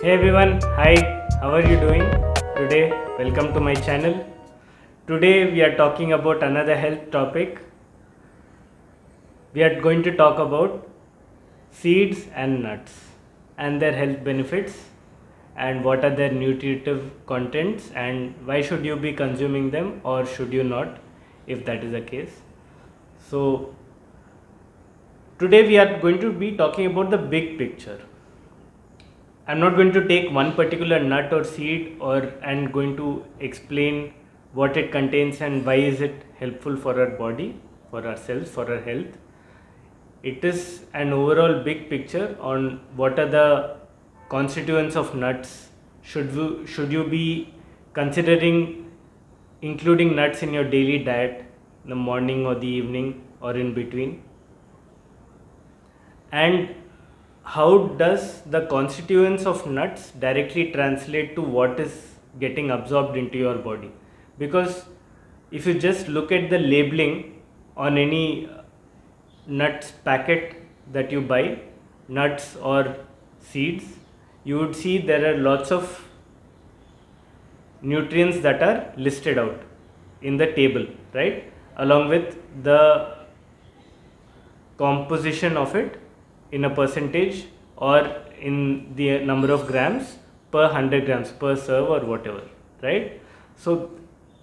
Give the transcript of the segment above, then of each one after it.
Hey everyone, hi, how are you doing today? Welcome to my channel. Today we are talking about another health topic. We are going to talk about seeds and nuts and their health benefits and what are their nutritive contents and why should you be consuming them or should you not if that is the case. So today we are going to be talking about the big picture. I'm not going to take one particular nut or seed or and going to explain what it contains and why is it helpful for our body, for ourselves, for our health. It is an overall big picture on what are the constituents of nuts. Should you be considering including nuts in your daily diet, in the morning or the evening or in between? And how does the constituents of nuts directly translate to what is getting absorbed into your body? Because if you just look at the labeling on any nuts packet that you buy, nuts or seeds, you would see there are lots of nutrients that are listed out in the table, right, along with the composition of it in a percentage or in the number of grams per 100 grams per serve or whatever, right? So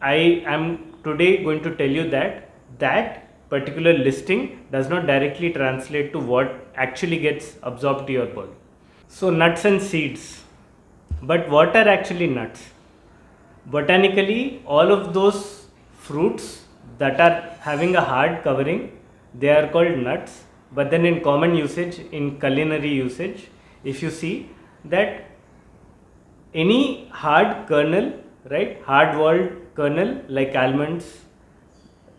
I am today going to tell you that that particular listing does not directly translate to what actually gets absorbed to your body. So nuts and seeds, but what are actually nuts? Botanically, all of those fruits that are having a hard covering, they are called nuts. But then in common usage, in culinary usage, if you see that any hard kernel, right, hard walled kernel like almonds,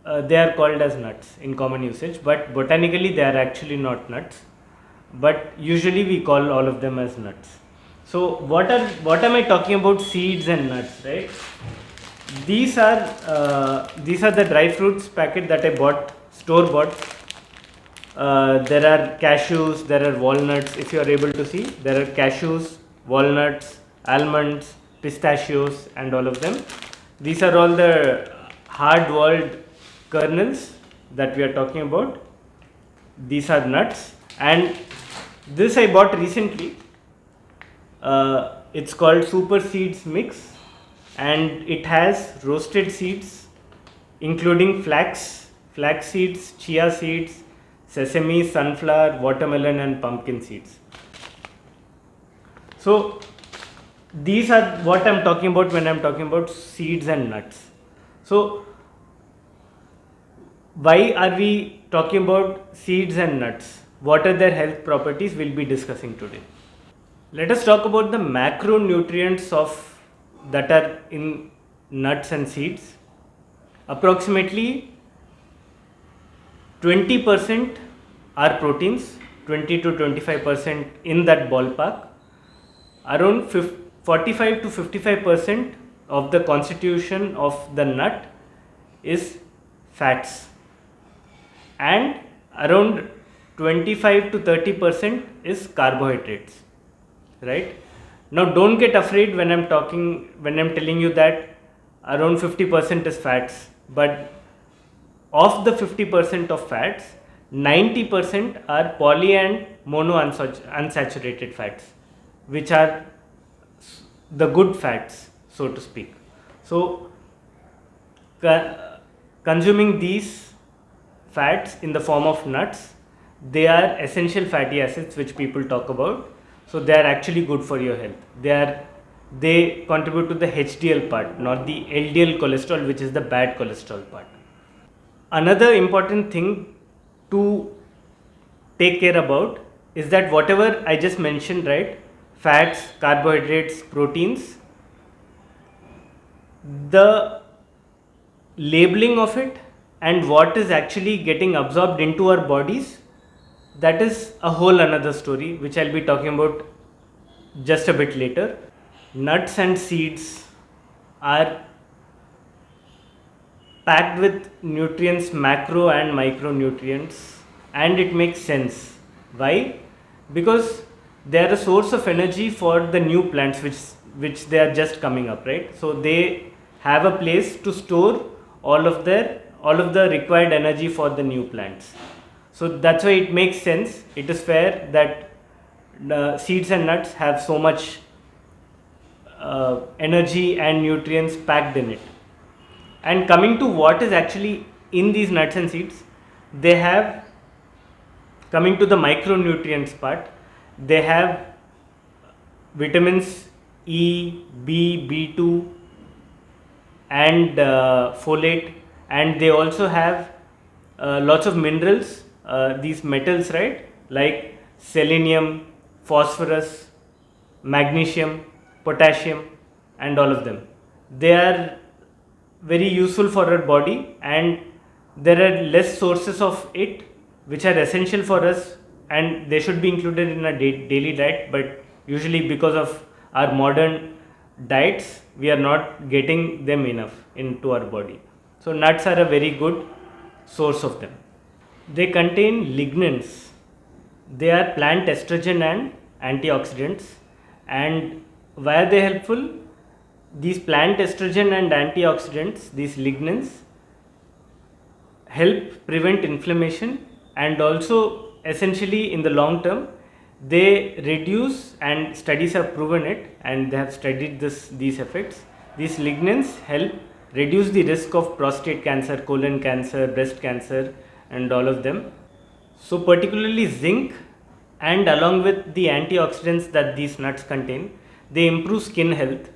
they are called as nuts in common usage, but botanically they are actually not nuts, but usually we call all of them as nuts. So what am I talking about? Seeds and nuts, right? These are the dry fruits packet that I bought, store bought. There are cashews, there are walnuts. If you are able to see, there are cashews, walnuts, almonds, pistachios, and all of them. These are all the hard-walled kernels that we are talking about. These are nuts, and this I bought recently. It's called Super Seeds Mix, and it has roasted seeds, including flax seeds, chia seeds, sesame, sunflower, watermelon, and pumpkin seeds. So these are what I'm talking about when I'm talking about seeds and nuts. So why are we talking about seeds and nuts? What are their health properties? We'll be discussing today. Let us talk about the macronutrients of that are in nuts and seeds. Approximately 20% are proteins, 20 to 25% in that ballpark. Around 45 to 55% of the constitution of the nut is fats, and around 25 to 30% is carbohydrates, right? Now don't get afraid when I'm telling you that around 50% is fats, but of the 50% of fats, 90% are poly and mono unsaturated fats, which are the good fats, so to speak. So consuming these fats in the form of nuts, they are essential fatty acids which people talk about. So they are actually good for your health. They contribute to the HDL part, not the LDL cholesterol, which is the bad cholesterol part. Another important thing to take care about is that whatever I just mentioned, right, fats, carbohydrates, proteins, the labeling of it and what is actually getting absorbed into our bodies, that is a whole another story which I'll be talking about just a bit later. Nuts and seeds are packed with nutrients, macro and micronutrients, and it makes sense. Why? Because they are a source of energy for the new plants which they are just coming up, right? So they have a place to store all of the required energy for the new plants. So that's why it makes sense, it is fair that the seeds and nuts have so much energy and nutrients packed in it. And coming to what is actually in these nuts and seeds, they have, coming to the micronutrients part, they have vitamins E, B, B2 and folate, and they also have lots of minerals, these metals, right, like selenium, phosphorus, magnesium, potassium, and all of them. They are very useful for our body, and there are less sources of it which are essential for us, and they should be included in our daily diet, but usually because of our modern diets we are not getting them enough into our body. So nuts are a very good source of them. They contain lignans. They are plant estrogen and antioxidants. And why are they helpful? These plant estrogen and antioxidants, these lignans, help prevent inflammation, and also essentially in the long term they reduce, and studies have proven it and they have studied these effects. These lignans help reduce the risk of prostate cancer, colon cancer, breast cancer, and all of them. So particularly zinc, and along with the antioxidants that these nuts contain, they improve skin health.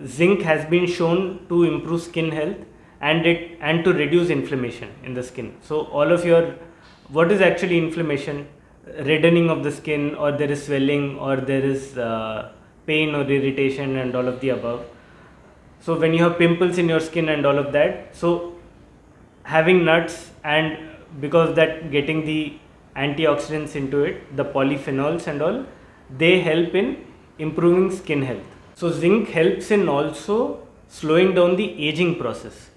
Zinc has been shown to improve skin health and to reduce inflammation in the skin. So all of your, what is actually inflammation? Reddening of the skin, or there is swelling, or there is pain or irritation, and all of the above. So when you have pimples in your skin and all of that, so having nuts, and because that getting the antioxidants into it, the polyphenols and all, they help in improving skin health. So zinc helps in also slowing down the aging process.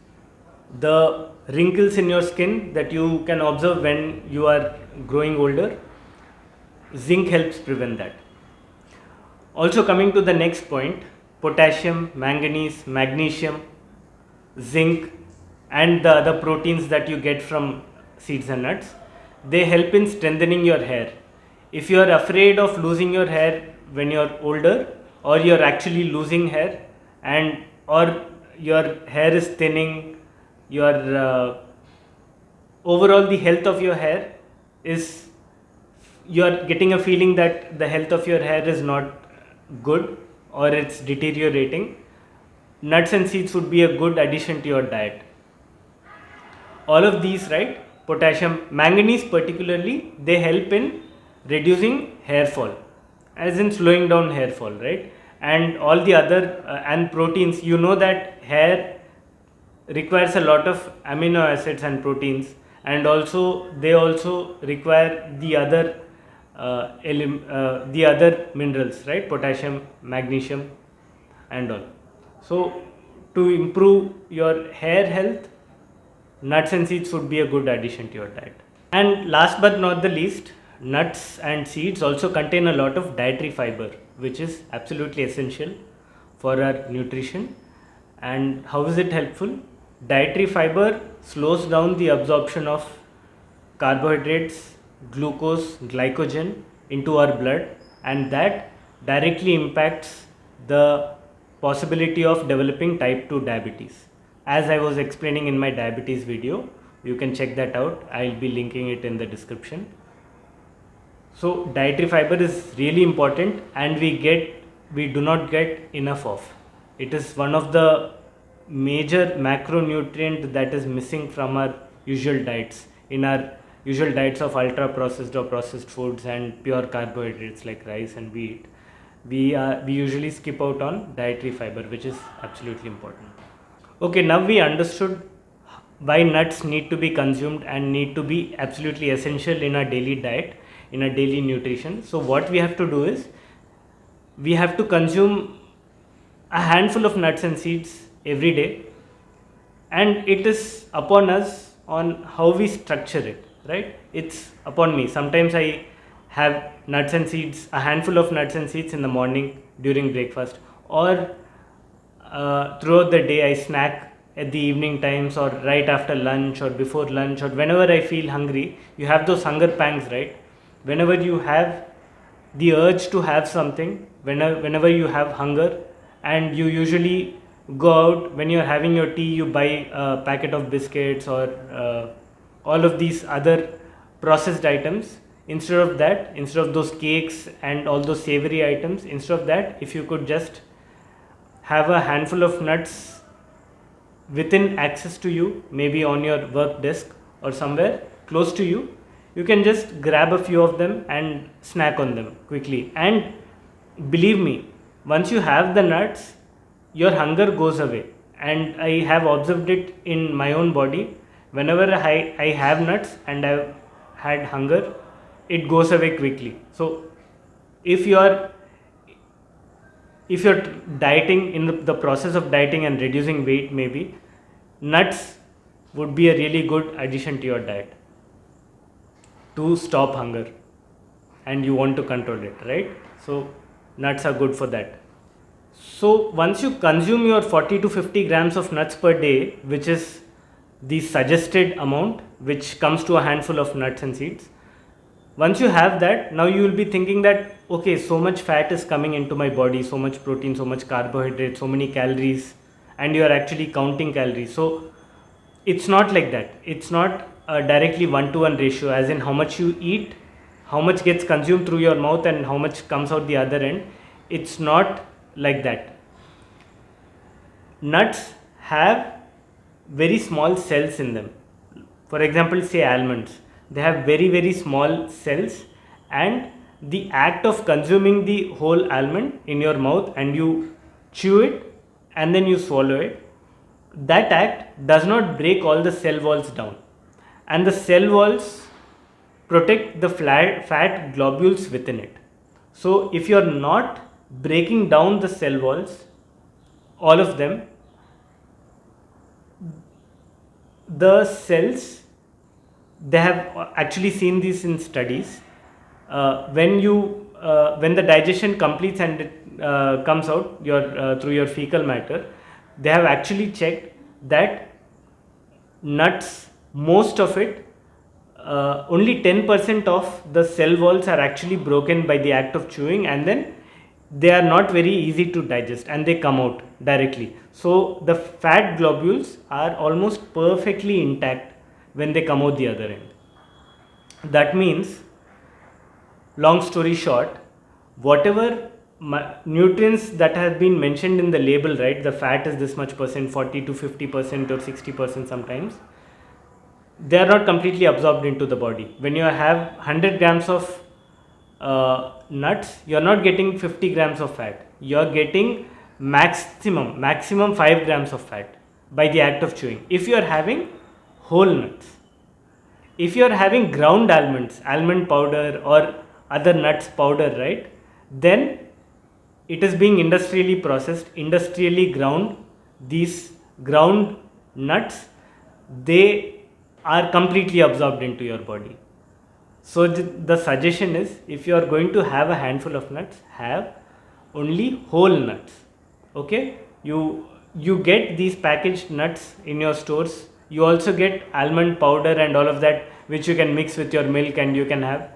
The wrinkles in your skin that you can observe when you are growing older, zinc helps prevent that. Also coming to the next point, potassium, manganese, magnesium, zinc, and the other proteins that you get from seeds and nuts, they help in strengthening your hair. If you are afraid of losing your hair when you are older, or you are actually losing hair, and or your hair is thinning, your overall the health of your hair is, you are getting a feeling that the health of your hair is not good or it's deteriorating, nuts and seeds would be a good addition to your diet. All of these, right, potassium, manganese particularly, they help in reducing hair fall, as in slowing down hair fall, right? And all the other and proteins, you know that hair requires a lot of amino acids and proteins, and also they also require the other minerals, right? Potassium, magnesium, and all. So to improve your hair health, nuts and seeds would be a good addition to your diet. And last but not the least, nuts and seeds also contain a lot of dietary fiber, which is absolutely essential for our nutrition. And how is it helpful? Dietary fiber slows down the absorption of carbohydrates, glucose, glycogen into our blood, and that directly impacts the possibility of developing type 2 diabetes. As I was explaining in my diabetes video, you can check that out. I'll be linking it in the description. So dietary fiber is really important, and we do not get enough of. It is one of the major macronutrient that is missing from our usual diets. In our usual diets of ultra processed or processed foods and pure carbohydrates like rice and wheat, we usually skip out on dietary fiber, which is absolutely important. Okay, now we understood why nuts need to be consumed and need to be absolutely essential in our daily diet, in our daily nutrition. So what we have to do is, we have to consume a handful of nuts and seeds every day, and it is upon us on how we structure it, right? It's upon me. Sometimes I have nuts and seeds, a handful of nuts and seeds in the morning during breakfast, or throughout the day I snack at the evening times or right after lunch or before lunch or whenever I feel hungry. You have those hunger pangs, right? Whenever you have the urge to have something, whenever you have hunger, and you usually go out, when you're having your tea, you buy a packet of biscuits or all of these other processed items. Instead of those cakes and all those savory items, instead of that, if you could just have a handful of nuts within access to you, maybe on your work desk or somewhere close to you, you can just grab a few of them and snack on them quickly. And believe me, once you have the nuts, your hunger goes away. And I have observed it in my own body. Whenever I have nuts and I've had hunger, it goes away quickly. So if you're dieting, in the process of dieting and reducing weight, maybe nuts would be a really good addition to your diet to stop hunger, and you want to control it, right? So nuts are good for that. So once you consume your 40 to 50 grams of nuts per day, which is the suggested amount, which comes to a handful of nuts and seeds, once you have that, now you will be thinking that, okay, so much fat is coming into my body, so much protein, so much carbohydrate, so many calories, and you are actually counting calories. So it's not like that. It's not a directly 1-to-1 ratio, as in how much you eat, how much gets consumed through your mouth and how much comes out the other end. It's not like that. Nuts have very small cells in them. For example, say almonds, they have very small cells, and the act of consuming the whole almond in your mouth, and you chew it and then you swallow it, that act does not break all the cell walls down, and the cell walls protect the fat globules within it. So if you are not breaking down the cell walls, all of them, the cells, they have actually seen this in studies. When the digestion completes and it comes out through your fecal matter, they have actually checked that nuts, most of it, only 10% of the cell walls are actually broken by the act of chewing, and then they are not very easy to digest and they come out directly. So the fat globules are almost perfectly intact when they come out the other end. That means, long story short, whatever nutrients that have been mentioned in the label, right, the fat is this much percent, 40 to 50% or 60% sometimes, they are not completely absorbed into the body. When you have 100 grams of nuts, you are not getting 50 grams of fat. You are getting maximum 5 grams of fat by the act of chewing, if you are having whole nuts. If you are having ground almonds, almond powder or other nuts powder, right, then it is being industrially processed, industrially ground. These ground nuts, they are completely absorbed into your body. So the suggestion is, if you are going to have a handful of nuts, have only whole nuts. Okay, you get these packaged nuts in your stores. You also get almond powder and all of that, which you can mix with your milk and you can have.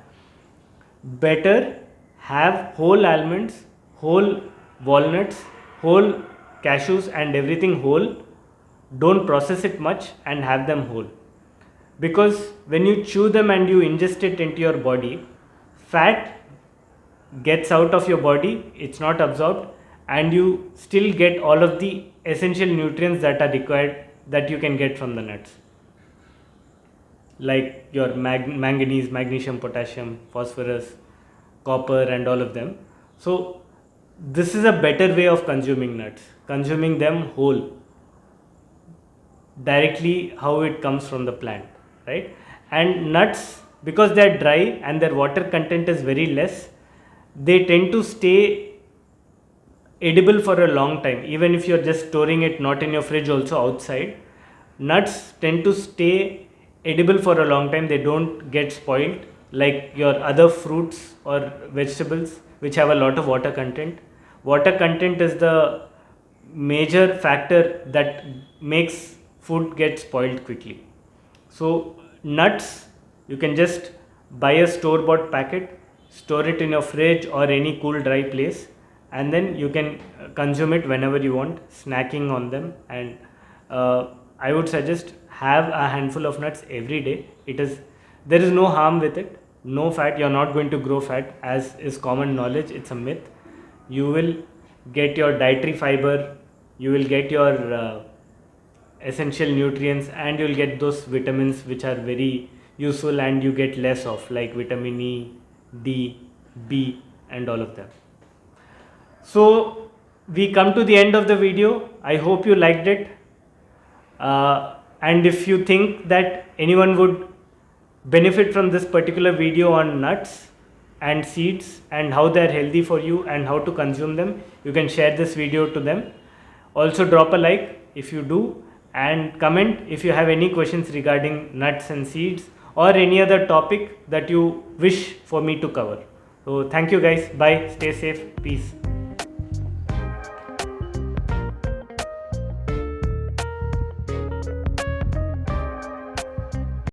Better have whole almonds, whole walnuts, whole cashews and everything whole. Don't process it much and have them whole. Because when you chew them and you ingest it into your body, fat gets out of your body, it's not absorbed, and you still get all of the essential nutrients that are required, that you can get from the nuts, like your manganese, magnesium, potassium, phosphorus, copper and all of them. So this is a better way of consuming nuts, consuming them whole, directly how it comes from the plant, right? And nuts, because they are dry and their water content is very less, they tend to stay edible for a long time. Even if you are just storing it not in your fridge, also outside, nuts tend to stay edible for a long time. They don't get spoiled like your other fruits or vegetables which have a lot of water content. Water content is the major factor that makes food get spoiled quickly. So nuts, you can just buy a store bought packet, store it in your fridge or any cool dry place, and then you can consume it whenever you want, snacking on them. And I would suggest have a handful of nuts every day. There is no harm with it, no fat. You're not going to grow fat, as is common knowledge. It's a myth. You will get your dietary fiber, you will get your essential nutrients, and you'll get those vitamins which are very useful and you get less of, like vitamin E, D, B, and all of them. So we come to the end of the video. I hope you liked it. And if you think that anyone would benefit from this particular video on nuts and seeds and how they are healthy for you and how to consume them, you can share this video to them. Also drop a like if you do, and comment if you have any questions regarding nuts and seeds or any other topic that you wish for me to cover. So thank you guys. Bye. Stay safe. Peace.